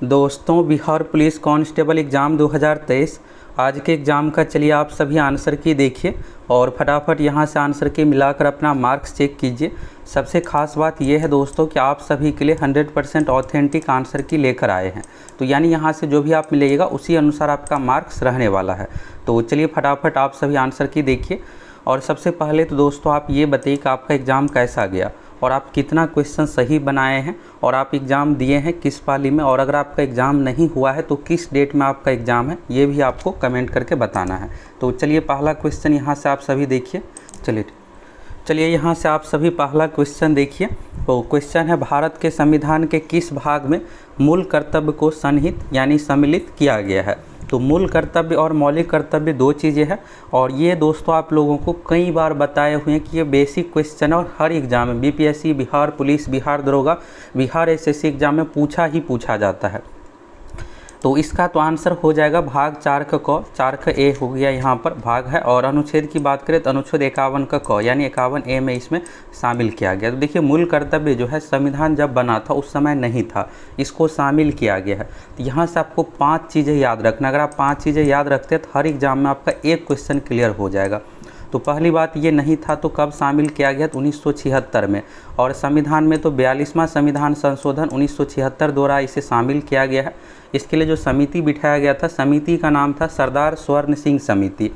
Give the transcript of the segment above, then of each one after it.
दोस्तों, Bihar police constable exam 2023 आज के एग्ज़ाम का चलिए आप सभी आंसर की देखिए और फटाफट यहां से आंसर की मिलाकर अपना मार्क्स चेक कीजिए। सबसे खास बात यह है दोस्तों कि आप सभी के लिए 100% ऑथेंटिक आंसर की लेकर आए हैं, तो यानी यहां से जो भी आप मिलेगा उसी अनुसार आपका मार्क्स रहने वाला है। तो चलिए फटाफट आप सभी आंसर की देखिए। और सबसे पहले तो दोस्तों आप ये बताइए कि आपका एग्ज़ाम कैसा गया और आप कितना क्वेश्चन सही बनाए हैं और आप एग्ज़ाम दिए हैं किस पाली में, और अगर आपका एग्ज़ाम नहीं हुआ है तो किस डेट में आपका एग्ज़ाम है, ये भी आपको कमेंट करके बताना है। तो चलिए पहला क्वेश्चन यहाँ से आप सभी देखिए। चलिए यहाँ से आप सभी पहला क्वेश्चन देखिए। तो क्वेश्चन है, भारत के संविधान के किस भाग में मूल कर्तव्य को सन्निहित यानी सम्मिलित किया गया है। तो मूल कर्तव्य और मौलिक कर्तव्य दो चीज़ें हैं, और ये दोस्तों आप लोगों को कई बार बताए हुए हैं कि ये बेसिक क्वेश्चन और हर एग्ज़ाम में बीपीएससी, बिहार पुलिस, बिहार दरोगा, बिहार एसएससी एग्ज़ाम में पूछा जाता है। तो इसका तो आंसर हो जाएगा भाग 4 का क, 4 का ए हो गया, यहाँ पर भाग है। और अनुच्छेद की बात करें तो अनुच्छेद 51 का क यानी 51 ए में इसमें शामिल किया गया। तो देखिए मूल कर्तव्य जो है संविधान जब बना था उस समय नहीं था, इसको शामिल किया गया है। तो यहाँ से आपको 5 चीज़ें याद रखना। अगर आप 5 चीज़ें याद रखते हैं तो हर एग्ज़ाम में आपका एक क्वेश्चन क्लियर हो जाएगा। तो पहली बात ये नहीं था तो कब शामिल किया गया, तो 1976 में। और संविधान में तो 42वां संविधान संशोधन 1976 द्वारा इसे शामिल किया गया है। इसके लिए जो समिति बिठाया गया था, समिति का नाम था सरदार स्वर्ण सिंह समिति।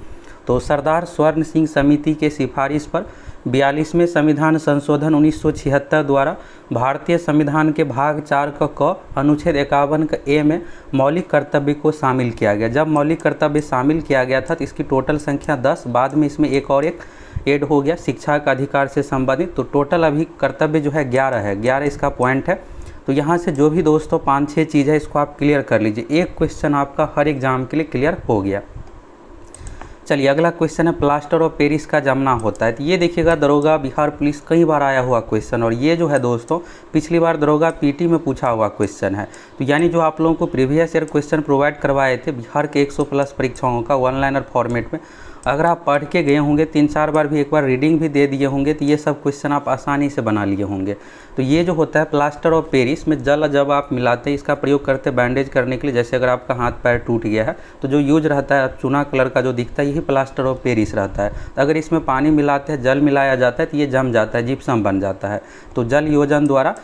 तो सरदार स्वर्ण सिंह समिति के सिफारिश पर 42वें संविधान संशोधन 1976 द्वारा भारतीय संविधान के भाग 4 का क अनुच्छेद 51 का ए में मौलिक कर्तव्य को शामिल किया गया। जब मौलिक कर्तव्य शामिल किया गया था तो इसकी टोटल संख्या 10, बाद में इसमें एक और एक ऐड हो गया शिक्षा का अधिकार से संबंधित। तो टोटल अभी कर्तव्य जो है 11 है, 11 इसका पॉइंट है। तो यहाँ से जो भी दोस्तों 5-6 चीज़ है इसको आप क्लियर कर लीजिए, एक क्वेश्चन आपका हर एग्ज़ाम के लिए क्लियर हो गया। चलिए अगला क्वेश्चन है, प्लास्टर ऑफ पेरिस का जमना होता है। तो ये देखिएगा दरोगा, बिहार पुलिस कई बार आया हुआ क्वेश्चन, और ये जो है दोस्तों पिछली बार दरोगा पीटी में पूछा हुआ क्वेश्चन है। तो यानी जो आप लोगों को प्रीवियस ईयर क्वेश्चन प्रोवाइड करवाए थे बिहार के 100+ परीक्षाओं का वन लाइनर फॉर्मेट में, अगर आप पढ़ के गए होंगे 3-4 बार भी, एक बार रीडिंग भी दे दिए होंगे, तो ये सब क्वेश्चन आप आसानी से बना लिए होंगे। तो ये जो होता है प्लास्टर ऑफ पेरिस में जल जब आप मिलाते हैं, इसका प्रयोग करते हैं बैंडेज करने के लिए। जैसे अगर आपका हाथ पैर टूट गया है तो जो यूज रहता है चूना कलर का जो दिखता है, यही प्लास्टर ऑफ पेरिस रहता है। तो अगर इसमें पानी मिलाते हैं, जल मिलाया जाता है तो ये जम जाता है, जिप्सम बन जाता है। तो जल योजन द्वारा,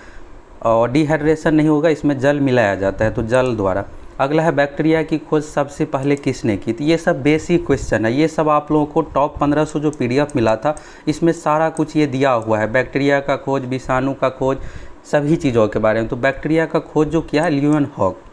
और डिहाइड्रेशन नहीं होगा, इसमें जल मिलाया जाता है, तो जल द्वारा। अगला है, बैक्टीरिया की खोज सबसे पहले किसने की। तो ये सब बेसिक क्वेश्चन है, ये सब आप लोगों को टॉप 1500 जो PDF मिला था इसमें सारा कुछ ये दिया हुआ है। बैक्टीरिया का खोज, विषाणु का खोज, सभी चीज़ों के बारे में। तो बैक्टीरिया का खोज जो किया है ल्यूएनहॉक।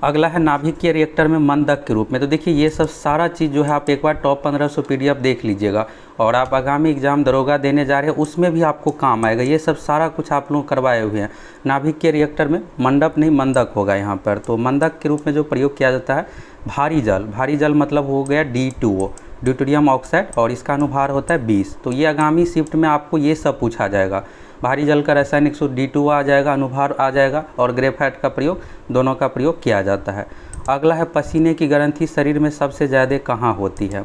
अगला है, नाभिकीय रिएक्टर में मंदक के रूप में। तो देखिए ये सब सारा चीज़ जो है आप एक बार टॉप 1500 PDF देख लीजिएगा, और आप आगामी एग्जाम दरोगा देने जा रहे हैं उसमें भी आपको काम आएगा। ये सब सारा कुछ आप लोग करवाए हुए हैं। नाभिकीय रिएक्टर में मंडप नहीं मंदक होगा यहाँ पर। तो मंदक के रूप में जो प्रयोग किया जाता है, भारी जल, भारी जल मतलब हो गया D2O, ड्यूटेरियम ऑक्साइड, और इसका अनुभार होता है 20। तो ये आगामी शिफ्ट में आपको ये सब पूछा जाएगा। भारी जल का रासायनिक सूत्र D2O आ जाएगा, अनुभार आ जाएगा, और ग्रेफाइट का प्रयोग, दोनों का प्रयोग किया जाता है। अगला है, पसीने की ग्रंथि शरीर में सबसे ज़्यादा कहाँ होती है।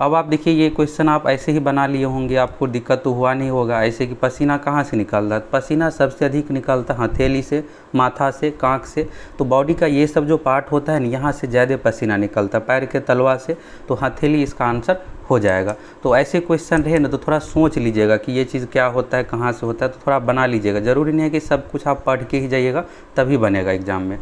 अब आप देखिए ये क्वेश्चन आप ऐसे ही बना लिए होंगे, आपको दिक्कत तो हुआ नहीं होगा ऐसे कि पसीना कहाँ से निकलता है। पसीना सबसे अधिक निकलता है हथेली से, माथा से, कांख से। तो बॉडी का ये सब जो पार्ट होता है ना, यहाँ से ज़्यादा पसीना निकलता है, पैर के तलवा से। तो हथेली इसका आंसर हो जाएगा। तो ऐसे क्वेश्चन रहे ना तो थोड़ा सोच लीजिएगा कि ये चीज़ क्या होता है, कहाँ से होता है, तो थोड़ा बना लीजिएगा। ज़रूरी नहीं है कि सब कुछ आप पढ़ के ही जाइएगा तभी बनेगा एग्जाम में।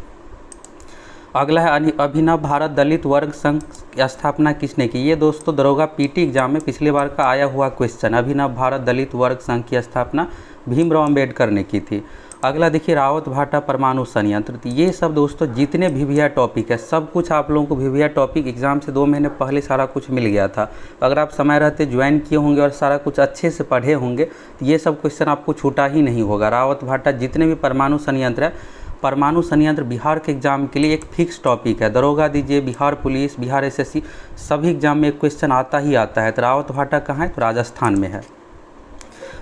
अगला है, अभिनव भारत दलित वर्ग संघ की स्थापना किसने की। ये दोस्तों दरोगा पीटी एग्जाम में पिछले बार का आया हुआ क्वेश्चन। अभिनव भारत दलित वर्ग संघ की स्थापना भीमराव अम्बेडकर ने की थी। अगला देखिए, रावत भाटा परमाणु संयंत्र। ये सब दोस्तों जितने VVI टॉपिक है सब कुछ आप लोगों को VVI टॉपिक एग्जाम से 2 महीने पहले सारा कुछ मिल गया था। अगर आप समय रहते ज्वाइन किए होंगे और सारा कुछ अच्छे से पढ़े होंगे तो ये सब क्वेश्चन आपको छूटा ही नहीं होगा। रावत भाटा जितने भी परमाणु संयंत्र है, परमाणु संयंत्र बिहार के एग्जाम के लिए एक फिक्स टॉपिक है। दरोगा दीजिए, बिहार पुलिस, बिहार SSC, सभी एग्जाम में एक क्वेश्चन आता ही आता है। तो रावत भाटा कहाँ है, तो राजस्थान में है।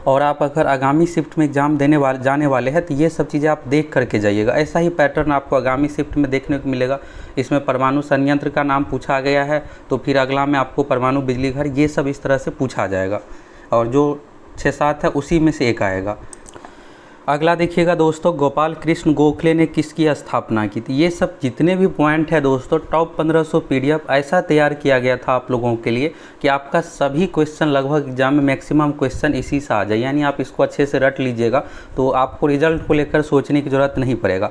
और आप अगर आगामी शिफ्ट में एग्जाम जाने वाले हैं तो ये सब चीज़ें आप देख करके जाइएगा। ऐसा ही पैटर्न आपको आगामी शिफ्ट में देखने को मिलेगा। इसमें परमाणु संयंत्र का नाम पूछा गया है, तो फिर अगला में आपको परमाणु बिजली घर, ये सब इस तरह से पूछा जाएगा, और जो 6-7 है उसी में से एक आएगा। अगला देखिएगा दोस्तों, गोपाल कृष्ण गोखले ने किसकी स्थापना की थी। ये सब जितने भी पॉइंट है दोस्तों, टॉप 1500 PDF ऐसा तैयार किया गया था आप लोगों के लिए कि आपका सभी क्वेश्चन लगभग एग्जाम में मैक्सिमम क्वेश्चन इसी से आ जाए। यानी आप इसको अच्छे से रट लीजिएगा तो आपको रिजल्ट को लेकर सोचने की ज़रूरत नहीं पड़ेगा।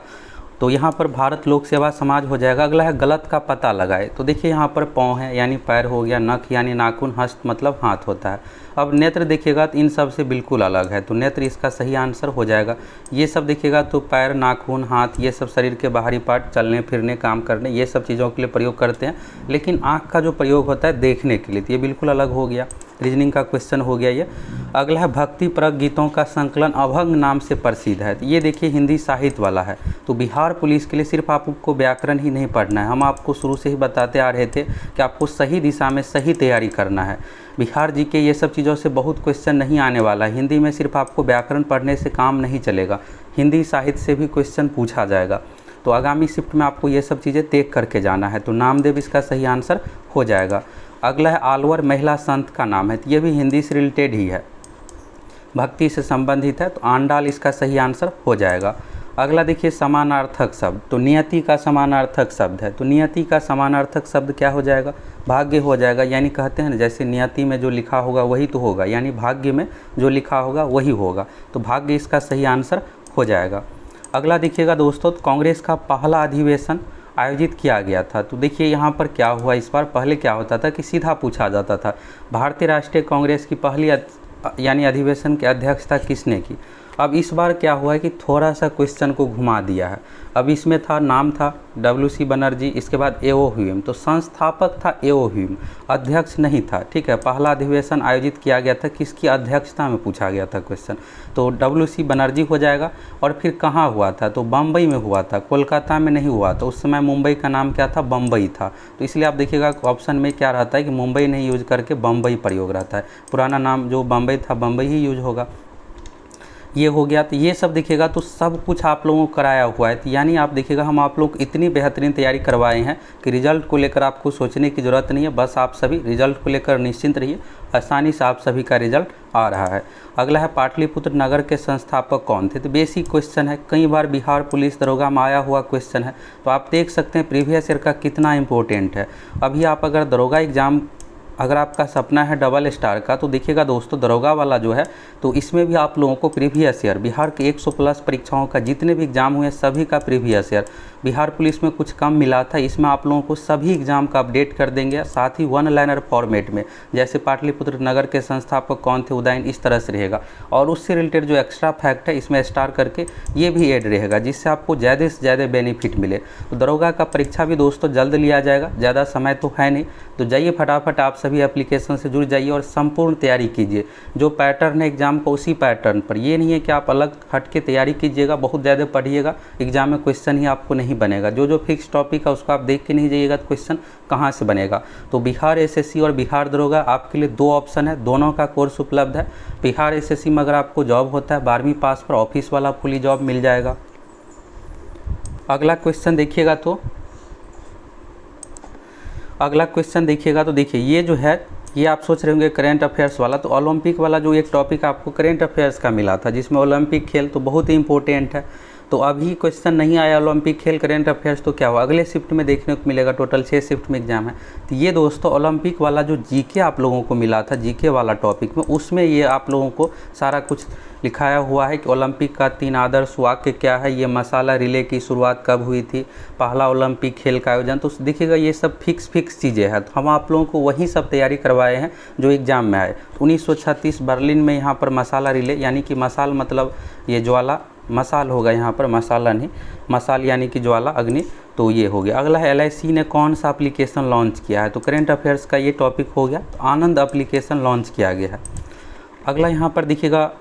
तो यहाँ पर भारत लोक सेवा समाज हो जाएगा। अगला है गलत का पता लगाए। तो देखिए यहाँ पर पाँव है यानी पैर हो गया, नख यानी नाखून, हस्त मतलब हाथ होता है। अब नेत्र देखिएगा तो इन सब से बिल्कुल अलग है, तो नेत्र इसका सही आंसर हो जाएगा। ये सब देखिएगा तो पैर, नाखून, हाथ, ये सब शरीर के बाहरी पार्ट, चलने फिरने, काम करने, ये सब चीज़ों के लिए प्रयोग करते हैं। लेकिन आँख का जो प्रयोग होता है देखने के लिए, तो ये बिल्कुल अलग हो गया। रीजनिंग का क्वेश्चन हो गया ये। अगला है भक्ति परक गीतों का संकलन अभंग नाम से प्रसिद्ध है। तो ये देखिए हिंदी साहित्य वाला है। तो बिहार पुलिस के लिए सिर्फ आपको व्याकरण ही नहीं पढ़ना है, हम आपको शुरू से ही बताते आ रहे थे कि आपको सही दिशा में सही तैयारी करना है। बिहार जी के ये सब चीज़ों से बहुत क्वेश्चन नहीं आने वाला है। हिंदी में सिर्फ आपको व्याकरण पढ़ने से काम नहीं चलेगा, हिंदी साहित्य से भी क्वेश्चन पूछा जाएगा। तो आगामी शिफ्ट में आपको ये सब चीज़ें देख करके जाना है। तो नामदेव इसका सही आंसर हो जाएगा। अगला है आलवर महिला संत का नाम है। तो ये भी हिंदी से रिलेटेड ही है, भक्ति से संबंधित है। तो आंडाल इसका सही आंसर हो जाएगा। अगला देखिए समानार्थक शब्द। तो नियति का समानार्थक शब्द है। तो नियति का समानार्थक शब्द क्या हो जाएगा? भाग्य हो जाएगा। यानी कहते हैं ना, जैसे नियति में जो लिखा होगा वही तो होगा, यानी भाग्य में जो लिखा होगा वही होगा। तो भाग्य इसका सही आंसर हो जाएगा। अगला देखिएगा दोस्तों, तो कांग्रेस का पहला अधिवेशन आयोजित किया गया था। तो देखिए यहाँ पर क्या हुआ इस बार। पहले क्या होता था कि सीधा पूछा जाता था भारतीय राष्ट्रीय कांग्रेस की पहली यानी अधिवेशन की अध्यक्षता किसने की। अब इस बार क्या हुआ है कि थोड़ा सा क्वेश्चन को घुमा दिया है। अब इसमें था, नाम था WC बनर्जी, इसके बाद एओ ह्यूम। तो संस्थापक था एओ ह्यूम, अध्यक्ष नहीं था। ठीक है, पहला अधिवेशन आयोजित किया गया था, किसकी अध्यक्षता में पूछा गया था क्वेश्चन। तो WC बनर्जी हो जाएगा। और फिर कहाँ हुआ था? तो बम्बई में हुआ था, कोलकाता में नहीं हुआ। तो उस समय मुंबई का नाम क्या था? बम्बई था। तो इसलिए आप देखिएगा ऑप्शन में क्या रहता है कि मुंबई नहीं यूज करके बम्बई प्रयोग रहता है। पुराना नाम जो बम्बई था, बम्बई ही यूज होगा। ये हो गया। तो ये सब देखिएगा तो सब कुछ आप लोगों को कराया हुआ है। तो यानी आप देखिएगा हम आप लोग इतनी बेहतरीन तैयारी करवाए हैं कि रिजल्ट को लेकर आपको सोचने की ज़रूरत नहीं है। बस आप सभी रिजल्ट को लेकर निश्चिंत रहिए, आसानी से आप सभी का रिजल्ट आ रहा है। अगला है पाटलिपुत्र नगर के संस्थापक कौन थे। तो बेसिक क्वेश्चन है, कई बार बिहार पुलिस दरोगा में आया हुआ क्वेश्चन है। तो आप देख सकते हैं प्रीवियस ईयर का कितना इंपॉर्टेंट है। अभी आप अगर दरोगा एग्ज़ाम, अगर आपका सपना है डबल स्टार का, तो देखिएगा दोस्तों दरोगा वाला जो है, तो इसमें भी आप लोगों को प्रीवियस ईयर बिहार के 100+ परीक्षाओं का जितने भी एग्जाम हुए सभी का प्रीवियस ईयर, बिहार पुलिस में कुछ कम मिला था, इसमें आप लोगों को सभी एग्जाम का अपडेट कर देंगे, साथ ही 1 लाइनर फॉर्मेट में। जैसे पाटलिपुत्र नगर के संस्थापक कौन थे, उदयन, इस तरह से रहेगा। और उससे रिलेटेड जो एक्स्ट्रा फैक्ट है इसमें स्टार करके ये भी ऐड रहेगा, जिससे आपको ज़्यादा से ज़्यादा बेनिफिट मिले। तो दरोगा का परीक्षा भी दोस्तों जल्द लिया जाएगा, ज़्यादा समय तो है नहीं। तो जाइए फटाफट आप सभी एप्लीकेशन से जुड़ जाइए और संपूर्ण तैयारी कीजिए। जो पैटर्न है एग्जाम का उसी पैटर्न पर, ये नहीं है कि आप अलग हट के तैयारी कीजिएगा, बहुत ज़्यादा पढ़िएगा, एग्जाम में क्वेश्चन ही आपको नहीं बनेगा। जो फिक्स टॉपिक है उसको आप देख के नहीं जाइएगा तो क्वेश्चन कहाँ से बनेगा। तो बिहार SSC और बिहार दरोगा आपके लिए 2 ऑप्शन है, दोनों का कोर्स उपलब्ध है। बिहार SSC में अगर आपको जॉब होता है 12वीं पास पर ऑफिस वाला फुली जॉब मिल जाएगा। अगला क्वेश्चन देखिएगा तो देखिए ये जो है, ये आप सोच रहे होंगे करेंट अफेयर्स वाला। तो ओलंपिक वाला जो एक टॉपिक आपको करेंट अफेयर्स का मिला था, जिसमें ओलंपिक खेल तो बहुत ही इंपॉर्टेंट है। तो अभी क्वेश्चन नहीं आया ओलंपिक खेल करेंट अफेयर्स, तो क्या हुआ, अगले शिफ्ट में देखने को मिलेगा। टोटल 6 शिफ्ट में एग्जाम है। तो ये दोस्तों ओलंपिक वाला जो GK आप लोगों को मिला था, GK वाला टॉपिक में, उसमें ये आप लोगों को सारा कुछ लिखाया हुआ है कि ओलंपिक का 3 आदर्श वाक्य क्या है, ये मसाला रिले की शुरुआत कब हुई थी, पहला ओलंपिक खेल का आयोजन। तो देखिएगा ये सब फिक्स चीज़ें हैं। तो हम आप लोगों को वही सब तैयारी करवाए हैं जो एग्ज़ाम में आए। 1936 बर्लिन में यहाँ पर मसाला रिले, यानी कि मसाल मतलब ये ज्वाला, मसाल होगा यहाँ पर, मसाला नहीं, मसाल यानी कि ज्वाला, अग्नि। तो ये हो गया। अगला है LIC ने कौन सा एप्लीकेशन लॉन्च किया है। तो करेंट अफेयर्स का ये टॉपिक हो गया। तो आनंद एप्लीकेशन लॉन्च किया गया है। अगला यहाँ पर देखिएगा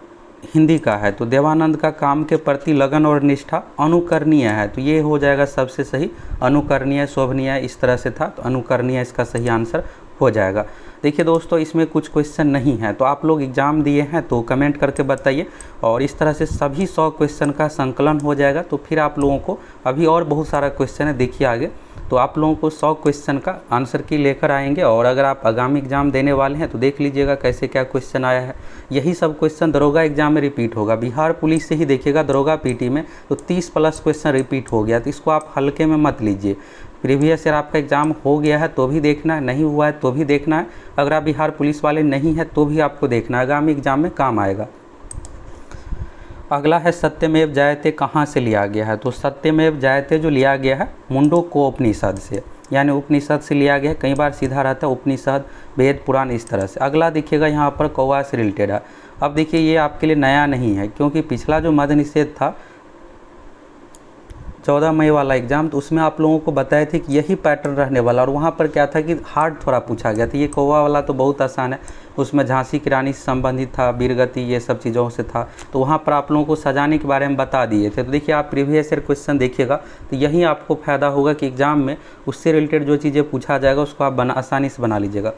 हिंदी का है। तो देवानंद का काम के प्रति लगन और निष्ठा अनुकरणीय है। तो ये हो जाएगा सबसे सही, अनुकरणीय, शोभनीय, इस तरह से था। तो अनुकरणीय इसका सही आंसर हो जाएगा। देखिए दोस्तों इसमें कुछ क्वेश्चन नहीं है, तो आप लोग एग्ज़ाम दिए हैं तो कमेंट करके बताइए। और इस तरह से सभी 100 क्वेश्चन का संकलन हो जाएगा। तो फिर आप लोगों को अभी और बहुत सारा क्वेश्चन है, देखिए आगे तो आप लोगों को 100 क्वेश्चन का आंसर की लेकर आएंगे। और अगर आप आगामी एग्जाम देने वाले हैं तो देख लीजिएगा कैसे क्या क्वेश्चन आया है। यही सब क्वेश्चन दरोगा एग्जाम में रिपीट होगा। बिहार पुलिस से ही देखिएगा दरोगा पीटी में तो 30+ क्वेश्चन रिपीट हो गया, तो इसको आप हल्के में मत लीजिए। प्रीवियस ईयर आपका एग्जाम हो गया है तो भी देखना है, नहीं हुआ है तो भी देखना है। अगर आप बिहार पुलिस वाले नहीं है तो भी आपको देखना है, आगामी एग्जाम में काम आएगा। अगला है सत्यमेव जयते कहाँ से लिया गया है। तो सत्यमेव जयते जो लिया गया है मुंडकोपनिषद से, यानी उपनिषद से लिया गया है। कई बार सीधा रहता है उपनिषद, वेद, पुराण, इस तरह से। अगला देखिएगा यहाँ पर कौवा से रिलेटेड है। अब देखिए ये आपके लिए नया नहीं है, क्योंकि पिछला जो मद्य निषेध था 14 मई वाला एग्ज़ाम, तो उसमें आप लोगों को बताए थे कि यही पैटर्न रहने वाला। और वहाँ पर क्या था कि हार्ड थोड़ा पूछा गया था। ये कौवा वाला तो बहुत आसान है, उसमें झांसी की रानी से संबंधित था, वीरगति, ये सब चीज़ों से था। तो वहाँ पर आप लोगों को सजाने के बारे में बता दिए थे। तो देखिए आप प्रीवियस ईयर क्वेश्चन देखिएगा तो यही आपको फ़ायदा होगा कि एग्ज़ाम में उससे रिलेटेड जो चीज़ें पूछा जाएगा उसको आप आसानी से बना लीजिएगा।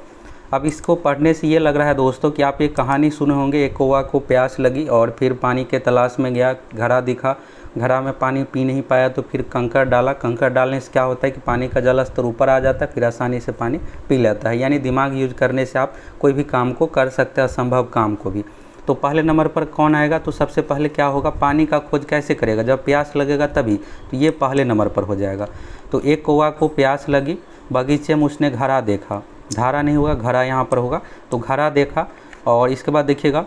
अब इसको पढ़ने से ये लग रहा है दोस्तों कि आप एक कहानी सुने होंगे, एक कौवा को प्यास लगी और फिर पानी के तलाश में गया, घड़ा दिखा, घड़ा में पानी पी नहीं पाया तो फिर कंकड़ डाला। कंकड़ डालने से क्या होता है कि पानी का जल स्तर ऊपर आ जाता है, फिर आसानी से पानी पी लेता है। यानी दिमाग यूज करने से आप कोई भी काम को कर सकते हैं, असंभव काम को भी। तो पहले नंबर पर कौन आएगा, तो सबसे पहले क्या होगा, पानी का खोज कैसे करेगा, जब प्यास लगेगा तभी, तो ये पहले नंबर पर हो जाएगा। तो एक कौवा को प्यास लगी, बगीचे में उसने घड़ा देखा, धारा नहीं होगा, घड़ा यहाँ पर होगा, तो घड़ा देखा। और इसके बाद देखिएगा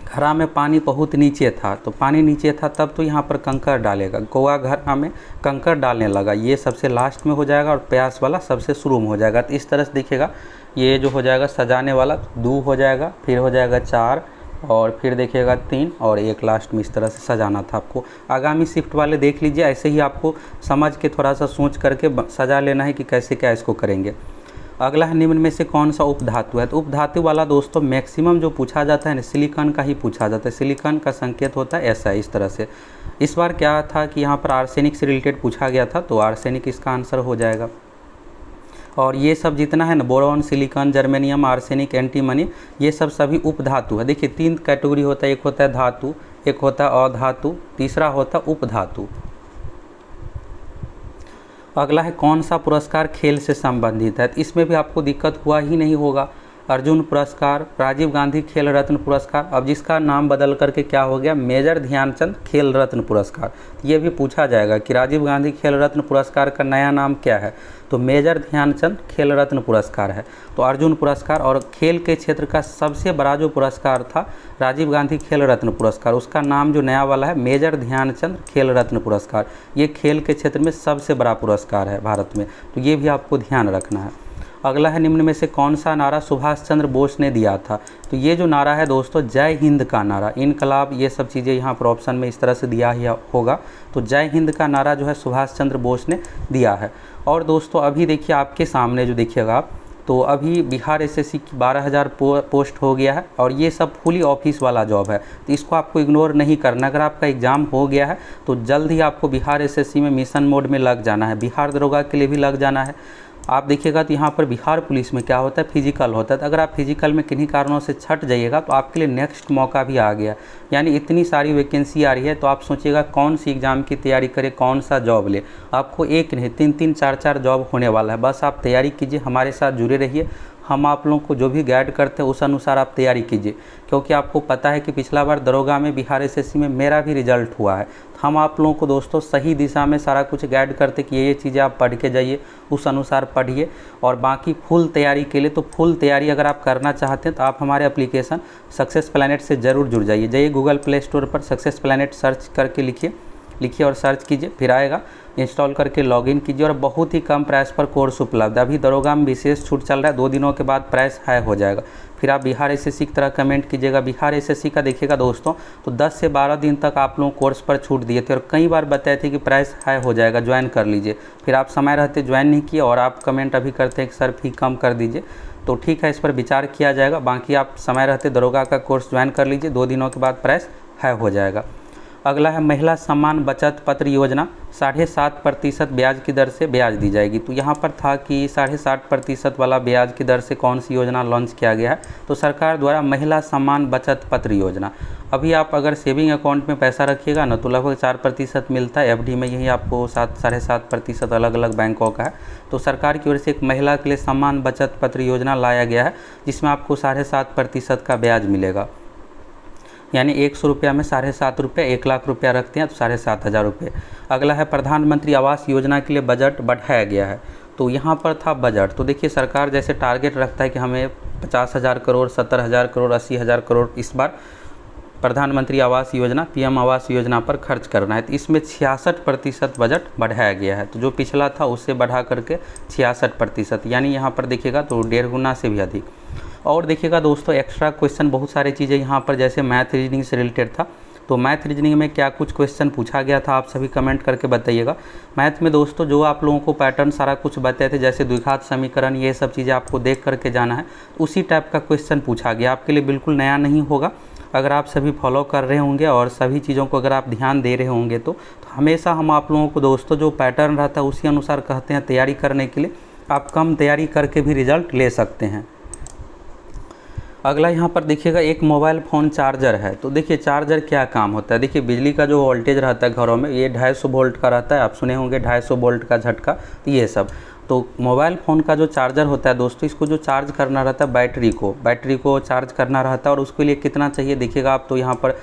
घड़ा में पानी बहुत नीचे था, तो पानी नीचे था तब तो यहाँ पर कंकड़ डालेगा। कौवा घड़ा में कंकड़ डालने लगा, ये सबसे लास्ट में हो जाएगा और प्यास वाला सबसे शुरू में हो जाएगा। तो इस तरह से देखिएगा ये जो हो जाएगा सजाने वाला 2 हो जाएगा, फिर हो जाएगा 4 और फिर देखिएगा 3 और 1 लास्ट में। इस तरह से सजाना था आपको। आगामी शिफ्ट वाले देख लीजिए, ऐसे ही आपको समझ के थोड़ा सा सोच करके सजा लेना है कि कैसे क्या इसको करेंगे। अगला है निम्न में से कौन सा उपधातु है। तो उपधातु वाला दोस्तों मैक्सिमम जो पूछा जाता है ना सिलिकॉन का ही पूछा जाता है। सिलिकॉन का संकेत होता है ऐसा, इस तरह से। इस बार क्या था कि यहाँ पर आर्सेनिक से रिलेटेड पूछा गया था, तो आर्सेनिक इसका आंसर हो जाएगा। और ये सब जितना है ना, boron, silicon, germanium, arsenic, antimony, ये सब सभी उपधातु है। देखिए 3 कैटेगरी होता है, एक होता है धातु, एक होता है अधातु, तीसरा होता है उपधातु। अगला है कौन सा पुरस्कार खेल से संबंधित है। तो इसमें भी आपको दिक्कत हुआ ही नहीं होगा। अर्जुन पुरस्कार, राजीव गांधी खेल रत्न पुरस्कार, अब जिसका नाम बदल करके क्या हो गया, मेजर ध्यानचंद खेल रत्न पुरस्कार। ये भी पूछा जाएगा कि राजीव गांधी खेल रत्न पुरस्कार का नया नाम क्या है, तो मेजर ध्यानचंद खेल रत्न पुरस्कार है। तो अर्जुन पुरस्कार, और खेल के क्षेत्र का सबसे बड़ा जो पुरस्कार था राजीव गांधी खेल रत्न पुरस्कार, उसका नाम जो नया वाला है मेजर ध्यानचंद खेल रत्न पुरस्कार। ये खेल के क्षेत्र में सबसे बड़ा पुरस्कार है भारत में, तो ये भी आपको ध्यान रखना है। अगला है निम्न में से कौन सा नारा सुभाष चंद्र बोस ने दिया था। तो ये जो नारा है दोस्तों जय हिंद का नारा, इनकलाब, ये सब चीज़ें यहाँ पर ऑप्शन में इस तरह से दिया ही होगा। तो जय हिंद का नारा जो है सुभाष चंद्र बोस ने दिया है। और दोस्तों अभी देखिए आपके सामने जो देखिएगा आप, तो अभी बिहार एसएससी की 12,000 पोस्ट हो गया है और ये सब फुली ऑफिस वाला जॉब है, तो इसको आपको इग्नोर नहीं करना। अगर आपका एग्ज़ाम हो गया है तो जल्द ही आपको बिहार एसएससी में मिशन मोड में लग जाना है, बिहार दरोगा के लिए भी लग जाना है। आप देखिएगा तो यहाँ पर बिहार पुलिस में क्या होता है, फिजिकल होता है। तो अगर आप फिजिकल में किन्हीं कारणों से छट जाइएगा तो आपके लिए नेक्स्ट मौका भी आ गया। यानी इतनी सारी वैकेंसी आ रही है, तो आप सोचिएगा कौन सी एग्ज़ाम की तैयारी करें, कौन सा जॉब ले। आपको एक नहीं 3-3, 4-4 जॉब होने वाला है। बस आप तैयारी कीजिए, हमारे साथ जुड़े रहिए। हम आप लोगों को जो भी गाइड करते हैं उस अनुसार आप तैयारी कीजिए, क्योंकि आपको पता है कि पिछला बार दरोगा में बिहार एसएससी में मेरा भी रिजल्ट हुआ है। हम आप लोगों को दोस्तों सही दिशा में सारा कुछ गाइड करते कि ये चीज़ें आप पढ़ के जाइए, उस अनुसार पढ़िए। और बाकी फुल तैयारी के लिए, तो फुल तैयारी अगर आप करना चाहते हैं तो आप हमारे एप्लीकेशन सक्सेस प्लैनेट से ज़रूर जुड़ जाइए। जाइए गूगल प्ले स्टोर पर सक्सेस प्लैनेट सर्च करके लिखिए और सर्च कीजिए, फिर आएगा, इंस्टॉल करके लॉगिन कीजिए। और बहुत ही कम प्राइस पर कोर्स उपलब्ध है। अभी दरोगा में विशेष छूट चल रहा है, 2 दिनों के बाद प्राइस हाई हो जाएगा। फिर आप बिहार एसएससी की तरह कमेंट कीजिएगा। बिहार एसएससी का देखिएगा दोस्तों, तो 10 से 12 दिन तक आप लोग कोर्स पर छूट दिए थे और कई बार बताए थे कि प्राइस हाई हो जाएगा, ज्वाइन कर लीजिए। फिर आप समय रहते ज्वाइन नहीं किए और आप कमेंट अभी करते हैं कि सर फी कम कर दीजिए। तो ठीक है, इस पर विचार किया जाएगा। बाकी आप समय रहते दरोगा का कोर्स ज्वाइन कर लीजिए, 2 दिनों के बाद प्राइस हाई हो जाएगा। अगला है महिला सम्मान बचत पत्र योजना, 7.5% ब्याज की दर से ब्याज दी जाएगी। तो यहाँ पर था कि 7.5% वाला ब्याज की दर से कौन सी योजना लॉन्च किया गया है, तो सरकार द्वारा महिला सम्मान बचत पत्र योजना। अभी आप अगर सेविंग अकाउंट में पैसा रखिएगा ना तो लगभग 4% मिलता है, एफडी में यही आपको 7-7.5% अलग अलग बैंकों का है। तो सरकार की ओर से एक महिला के लिए सम्मान बचत पत्र योजना लाया गया है, जिसमें आपको 7.5% का ब्याज मिलेगा, यानी 100 रुपया में 7.5 रुपये, 1 लाख रुपया रखते हैं तो 7,500 रुपये। अगला है प्रधानमंत्री आवास योजना के लिए बजट बढ़ाया गया है। तो यहाँ पर था बजट, तो देखिए सरकार जैसे टारगेट रखता है कि हमें 50,000 करोड़, 70,000 करोड़, 80,000 करोड़ इस बार प्रधानमंत्री आवास योजना पीएम आवास योजना पर खर्च करना है। तो इसमें 66% बजट बढ़ाया गया है, तो जो पिछला था उससे बढ़ा करके 66%, यानी यहाँ पर देखिएगा तो 1.5 गुना से भी अधिक। और देखिएगा दोस्तों एक्स्ट्रा क्वेश्चन बहुत सारी चीज़ें यहाँ पर, जैसे मैथ रीजनिंग से रिलेटेड था, तो मैथ रीजनिंग में क्या कुछ क्वेश्चन पूछा गया था आप सभी कमेंट करके बताइएगा। मैथ में दोस्तों जो आप लोगों को पैटर्न सारा कुछ बताए थे, जैसे द्विघात समीकरण, ये सब चीज़ें आपको देख करके जाना है, उसी टाइप का क्वेश्चन पूछा गया, आपके लिए बिल्कुल नया नहीं होगा। अगर आप सभी फॉलो कर रहे होंगे और सभी चीज़ों को अगर आप ध्यान दे रहे होंगे तो हमेशा हम आप लोगों को दोस्तों जो पैटर्न रहता है उसी अनुसार कहते हैं तैयारी करने के लिए, आप कम तैयारी करके भी रिजल्ट ले सकते हैं। अगला यहाँ पर देखिएगा एक मोबाइल फ़ोन चार्जर है। तो देखिए चार्जर क्या काम होता है, देखिए बिजली का जो वोल्टेज रहता है घरों में ये 250 वोल्ट का रहता है, आप सुने होंगे 250 वोल्ट का झटका, तो ये सब। तो मोबाइल फ़ोन का जो चार्जर होता है दोस्तों, इसको जो चार्ज करना रहता है बैटरी को चार्ज करना रहता है, और उसके लिए कितना चाहिए देखिएगा आप, तो यहाँ पर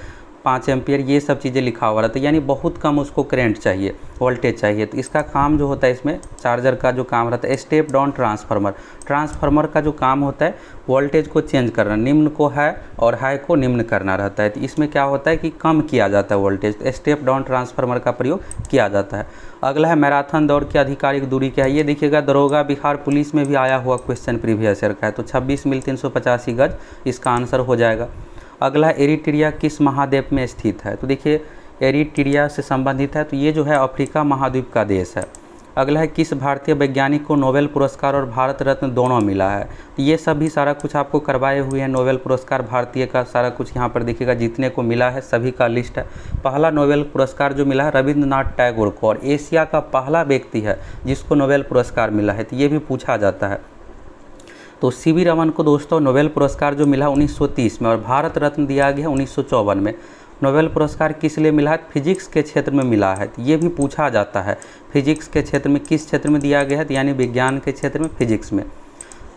5 एम्पियर ये सब चीज़ें लिखा हुआ रहता है, यानी बहुत कम उसको करंट चाहिए, वोल्टेज चाहिए। तो इसका काम जो होता है इसमें चार्जर का जो काम रहता है स्टेप डाउन ट्रांसफार्मर का जो काम होता है वोल्टेज को चेंज करना, निम्न को हाई और हाई को निम्न करना रहता है। तो इसमें क्या होता है कि कम किया जाता है वोल्टेज, तो स्टेप डाउन ट्रांसफार्मर का प्रयोग किया जाता है। अगला है मैराथन दौड़ की आधिकारिक दूरी क्या है, ये देखिएगा दरोगा बिहार पुलिस में भी आया हुआ क्वेश्चन प्रीवियस ईयर का है, तो 26 मील 385 गज इसका आंसर हो जाएगा। अगला एरिट्रिया किस महाद्वीप में स्थित है, तो देखिए एरिट्रिया से संबंधित है, तो ये जो है अफ्रीका महाद्वीप का देश है। अगला है किस भारतीय वैज्ञानिक को नोबेल पुरस्कार और भारत रत्न दोनों मिला है, तो ये सब भी सारा कुछ आपको करवाए हुए हैं, नोबेल पुरस्कार भारतीय का सारा कुछ यहाँ पर देखिएगा जितने को मिला है सभी का लिस्ट है। पहला नोबेल पुरस्कार जो मिला है रविंद्रनाथ टैगोर को, और एशिया का पहला व्यक्ति है जिसको नोबेल पुरस्कार मिला है, तो ये भी पूछा जाता है। तो सीवी रमन को दोस्तों नोबेल पुरस्कार जो मिला 1930 में, और भारत रत्न दिया गया 1954 में। नोबेल पुरस्कार किस लिए मिला है, फिजिक्स के क्षेत्र में मिला है, तो ये भी पूछा जाता है फिजिक्स के क्षेत्र में किस क्षेत्र में दिया गया है, तो यानी विज्ञान के क्षेत्र में, फिजिक्स में।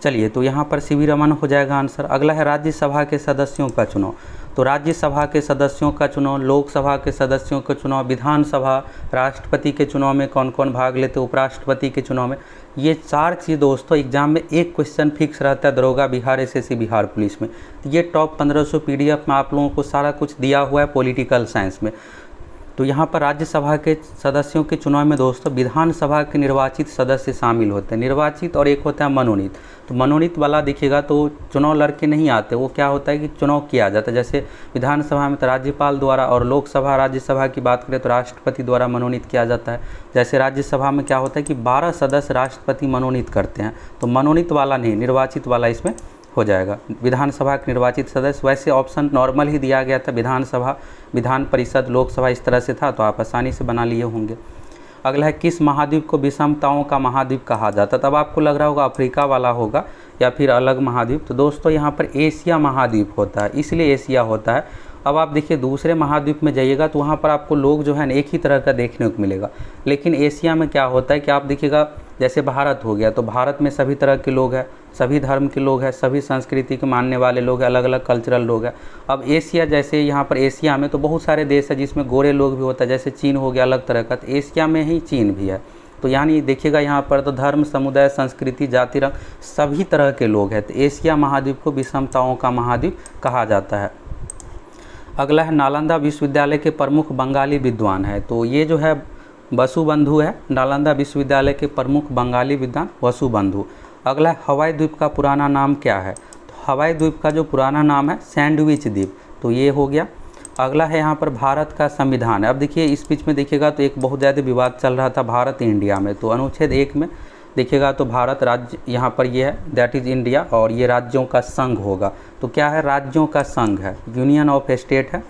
चलिए तो यहाँ पर सीवी रमन हो जाएगा आंसर। अगला है राज्यसभा के सदस्यों का चुनाव, तो राज्यसभा के सदस्यों का चुनाव, लोकसभा के सदस्यों का चुनाव, विधानसभा, राष्ट्रपति के चुनाव में कौन कौन भाग लेते, उपराष्ट्रपति के चुनाव में, ये 4 चीज़ दोस्तों एग्जाम में एक क्वेश्चन फिक्स रहता है दरोगा बिहार एसएससी बिहार पुलिस में। तो ये टॉप 1500 PDF में आप लोगों को सारा कुछ दिया हुआ है पॉलिटिकल साइंस में। तो यहाँ पर राज्यसभा के सदस्यों के चुनाव में दोस्तों विधानसभा के निर्वाचित सदस्य शामिल होते हैं, निर्वाचित और एक होता है मनोनीत। तो मनोनीत वाला देखिएगा तो चुनाव लड़के नहीं आते, वो क्या होता है कि चुनाव किया जाता है, जैसे विधानसभा में तो राज्यपाल द्वारा, और लोकसभा राज्यसभा की बात करें तो राष्ट्रपति द्वारा मनोनीत किया जाता है। जैसे राज्यसभा में क्या होता है कि 12 सदस्य राष्ट्रपति मनोनीत करते हैं, तो मनोनीत वाला नहीं निर्वाचित वाला इसमें हो जाएगा। विधानसभा के निर्वाचित सदस्य, वैसे ऑप्शन नॉर्मल ही दिया गया था, विधानसभा, विधान परिषद, लोकसभा इस तरह से था, तो आप आसानी से बना लिए होंगे। अगला है किस महाद्वीप को विषमताओं का महाद्वीप कहा जाता है, तब आपको लग रहा होगा अफ्रीका वाला होगा या फिर अलग महाद्वीप, तो दोस्तों यहाँ पर एशिया महाद्वीप होता है, इसलिए एशिया होता है। अब आप देखिए दूसरे महाद्वीप में जाइएगा तो वहाँ पर आपको लोग जो है एक ही तरह का देखने को मिलेगा, लेकिन एशिया में क्या होता है कि आप देखिएगा जैसे भारत हो गया, तो भारत में सभी तरह के लोग हैं, सभी धर्म के लोग हैं, सभी संस्कृति के मानने वाले लोग हैं, अलग अलग कल्चरल लोग हैं। अब एशिया जैसे यहाँ पर एशिया में तो बहुत सारे देश है जिसमें गोरे लोग भी होता है, जैसे चीन हो गया अलग तरह का, तो एशिया में ही चीन भी है। तो यानी देखिएगा यहाँ पर तो धर्म, समुदाय, संस्कृति, जाति, रंग सभी तरह के लोग हैं, तो एशिया महाद्वीप को विषमताओं का महाद्वीप कहा जाता है। अगला है नालंदा विश्वविद्यालय के प्रमुख बंगाली विद्वान है, तो ये जो है वसुबंधु है, नालंदा विश्वविद्यालय के प्रमुख बंगाली विद्वान वसुबंधु। अगला है हवाई द्वीप का पुराना नाम क्या है, तो हवाई द्वीप का जो पुराना नाम है सैंडविच द्वीप, तो ये हो गया। अगला है यहाँ पर भारत का संविधान है। अब देखिए इस बीच में देखिएगा तो एक बहुत ज़्यादा विवाद चल रहा था भारत इंडिया में, तो अनुच्छेद 1 में देखिएगा तो भारत राज्य यहाँ पर ये है, दैट इज़ इंडिया, और ये राज्यों का संघ होगा। तो क्या है, राज्यों का संघ है, यूनियन ऑफ स्टेट है।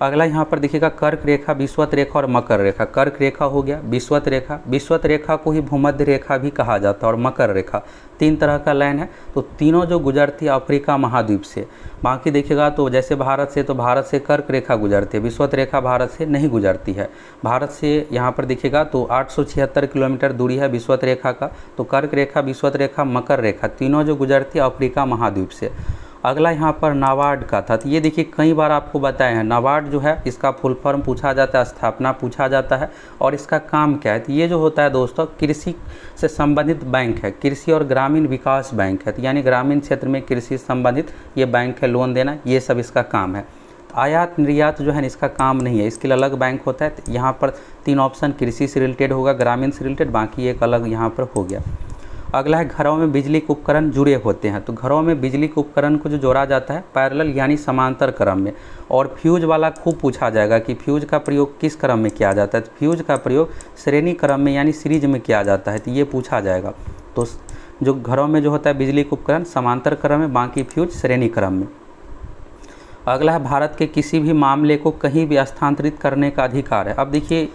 अगला यहाँ पर देखिएगा कर्क रेखा, विषुवत रेखा और मकर रेखा। कर्क रेखा हो गया, विषुवत रेखा, विषुवत रेखा को ही भूमध्य रेखा भी कहा जाता है, और मकर रेखा, 3 तरह का लाइन है। तो तीनों जो गुजरती है अफ्रीका महाद्वीप से। बाकी देखिएगा तो जैसे भारत से कर्क रेखा गुजरती है, विषुवत रेखा भारत से नहीं गुजरती है। भारत से यहाँ पर देखिएगा तो 876 किलोमीटर दूरी है विषुवत रेखा का। तो कर्क रेखा, विषुवत रेखा, मकर रेखा, तीनों जो गुजरती है अफ्रीका महाद्वीप से। अगला यहाँ पर नाबार्ड का था। तो ये देखिए कई बार आपको बताए हैं, नाबार्ड जो है इसका फुल फॉर्म पूछा जाता है, स्थापना पूछा जाता है, और इसका काम क्या है। तो ये जो होता है दोस्तों कृषि से संबंधित बैंक है, कृषि और ग्रामीण विकास बैंक है। तो यानी ग्रामीण क्षेत्र में कृषि संबंधित ये बैंक है, लोन देना, ये सब इसका काम है। आयात निर्यात जो है इसका काम नहीं है, इसके लिए अलग बैंक होता है। तो यहाँ पर 3 ऑप्शन कृषि से रिलेटेड होगा, ग्रामीण से रिलेटेड, बाकी एक अलग यहाँ पर हो गया। अगला है घरों में बिजली के उपकरण जुड़े होते हैं। तो घरों में बिजली के उपकरण को जो जोड़ा जाता है पैरेलल यानी समांतर क्रम में। और फ्यूज वाला खूब पूछा जाएगा कि फ्यूज का प्रयोग किस क्रम में किया जाता है। तो फ्यूज का प्रयोग श्रेणी क्रम में यानी सीरीज में किया जाता है, तो ये पूछा जाएगा। तो जो घरों में जो होता है बिजली के उपकरण समांतर क्रम में, बाकी फ्यूज श्रेणी क्रम में। अगला है भारत के किसी भी मामले को कहीं भी स्थानांतरित करने का अधिकार है। अब देखिए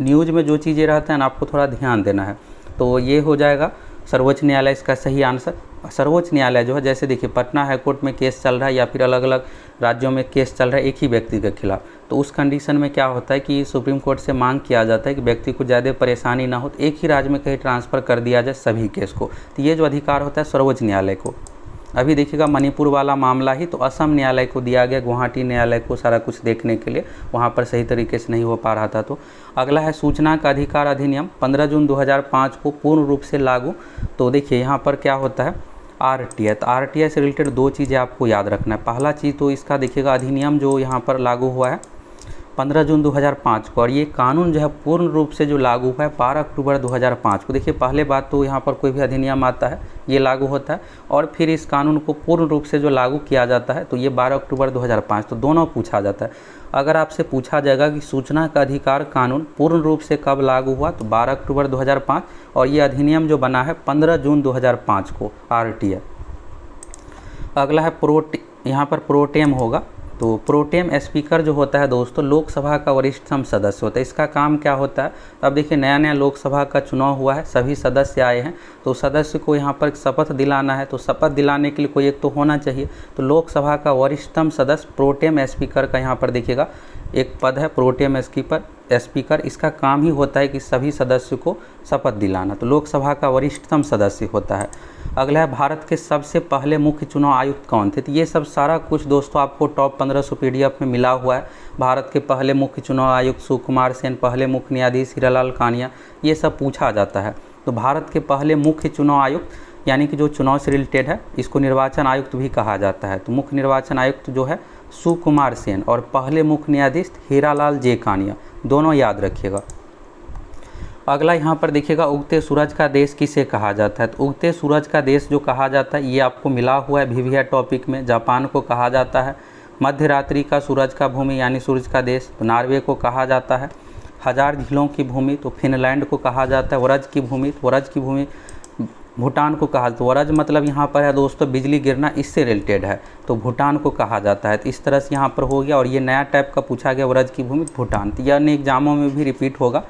न्यूज़ में जो चीज़ें रहते हैं ना, आपको थोड़ा ध्यान देना है। तो ये हो जाएगा सर्वोच्च न्यायालय इसका सही आंसर। सर्वोच्च न्यायालय जो है, जैसे देखिए पटना हाईकोर्ट में केस चल रहा है या फिर अलग अलग राज्यों में केस चल रहा है एक ही व्यक्ति के खिलाफ, तो उस कंडीशन में क्या होता है कि सुप्रीम कोर्ट से मांग किया जाता है कि व्यक्ति को ज़्यादा परेशानी ना हो, तो एक ही राज्य में कहीं ट्रांसफ़र कर दिया जाए सभी केस को। तो ये जो अधिकार होता है सर्वोच्च न्यायालय को। अभी देखिएगा मणिपुर वाला मामला ही तो असम न्यायालय को दिया गया, गुवाहाटी न्यायालय को सारा कुछ देखने के लिए, वहाँ पर सही तरीके से नहीं हो पा रहा था। तो अगला है सूचना का अधिकार अधिनियम 15 जून 2005 को पूर्ण रूप से लागू। तो देखिए यहाँ पर क्या होता है RTI। तो RTI से रिलेटेड 2 चीज़ें आपको याद रखना है। पहला चीज़ तो इसका देखिएगा अधिनियम जो यहाँ पर लागू हुआ है 15 जून 2005 को, और ये कानून जो है पूर्ण रूप से जो लागू हुआ है 12 अक्टूबर 2005 को। देखिए पहले बात तो यहाँ पर कोई भी अधिनियम आता है ये लागू होता है, और फिर इस कानून को पूर्ण रूप से जो लागू किया जाता है तो ये 12 अक्टूबर 2005, तो दोनों पूछा जाता है। अगर आपसे पूछा जाएगा कि सूचना का अधिकार कानून पूर्ण रूप से कब लागू हुआ, तो 12 अक्टूबर 2005, और ये अधिनियम जो बना है 15 जून 2005 को RTI। अगला है यहाँ पर प्रोटेम होगा। तो प्रोटेम स्पीकर जो होता है दोस्तों लोकसभा का वरिष्ठतम सदस्य होता है। इसका काम क्या होता है, अब देखिए नया नया लोकसभा का चुनाव हुआ है, सभी सदस्य आए हैं, तो सदस्य को यहाँ पर शपथ दिलाना है। तो शपथ दिलाने के लिए कोई एक तो होना चाहिए, तो लोकसभा का वरिष्ठतम सदस्य प्रोटेम स्पीकर का यहाँ पर देखिएगा एक पद है, प्रोटेम स्पीकर। इसका काम ही होता है कि सभी सदस्य को शपथ दिलाना, तो लोकसभा का वरिष्ठतम सदस्य होता है। अगला है भारत के सबसे पहले मुख्य चुनाव आयुक्त कौन थे। तो ये सब सारा कुछ दोस्तों आपको टॉप 1500 PDF में मिला हुआ है। भारत के पहले मुख्य चुनाव आयुक्त सुकुमार सेन, पहले मुख्य न्यायाधीश हीरालाल कानिया, ये सब पूछा जाता है। तो भारत के पहले मुख्य चुनाव आयुक्त यानी कि जो चुनाव से रिलेटेड है इसको निर्वाचन आयुक्त भी कहा जाता है। तो मुख्य निर्वाचन आयुक्त जो है सुकुमार सेन, और पहले मुख्य न्यायाधीश हीरालाल जे कानिया, दोनों याद रखिएगा। अगला यहाँ पर देखिएगा उगते सूरज का देश किसे कहा जाता है। तो उगते सूरज का देश जो कहा जाता है ये आपको मिला हुआ है VVI टॉपिक में। जापान को कहा जाता है। मध्य रात्रि का सूरज का भूमि यानी सूरज का देश तो नॉर्वे को कहा जाता है। हजार झीलों की भूमि तो फिनलैंड को कहा जाता है। वरज की भूमि तो वरज की भूमि भूटान को कहा, तो वरज मतलब यहाँ पर है दोस्तों बिजली गिरना, इससे रिलेटेड है, तो भूटान को कहा जाता है। तो इस तरह से यहाँ पर हो गया, और ये नया टाइप का पूछा गया वरज की भूमि भूटान। तो यह अन्य एग्जामों में भी रिपीट होगा।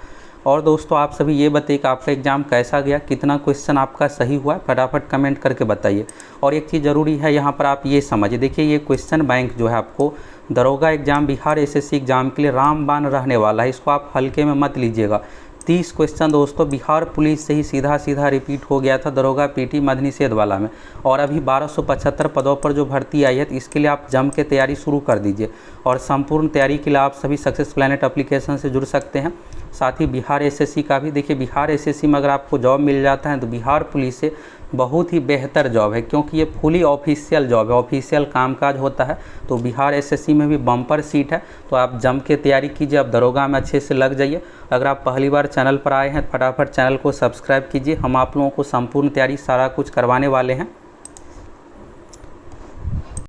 और दोस्तों आप सभी ये बताइए कि आपका एग्ज़ाम कैसा गया, कितना क्वेश्चन आपका सही हुआ, फटाफट कमेंट करके बताइए। और एक चीज़ ज़रूरी है यहाँ पर आप ये समझिए, देखिए ये क्वेश्चन बैंक जो है आपको दरोगा एग्ज़ाम, बिहार SSC एग्ज़ाम के लिए रामबाण रहने वाला है, इसको आप हल्के में मत लीजिएगा। 30 क्वेश्चन दोस्तों बिहार पुलिस से ही सीधा रिपीट हो गया था दरोगा PT मद्यनिषेध वाला में, और अभी 1275 पदों पर जो भर्ती आई है, तो इसके लिए आप जम के तैयारी शुरू कर दीजिए। और संपूर्ण तैयारी के लिए आप सभी सक्सेस प्लैनेट एप्लीकेशन से जुड़ सकते हैं। साथ ही बिहार SSC का भी देखिए, बिहार SSC में अगर आपको जॉब मिल जाता है तो बिहार पुलिस से बहुत ही बेहतर जॉब है, क्योंकि ये फुली ऑफिशियल जॉब है, ऑफिशियल कामकाज होता है। तो बिहार SSC में भी बम्पर सीट है, तो आप जम के तैयारी कीजिए, आप दरोगा में अच्छे से लग जाइए। अगर आप पहली बार चैनल पर आए हैं फटाफट चैनल को सब्सक्राइब कीजिए, हम आप लोगों को संपूर्ण तैयारी सारा कुछ करवाने वाले हैं।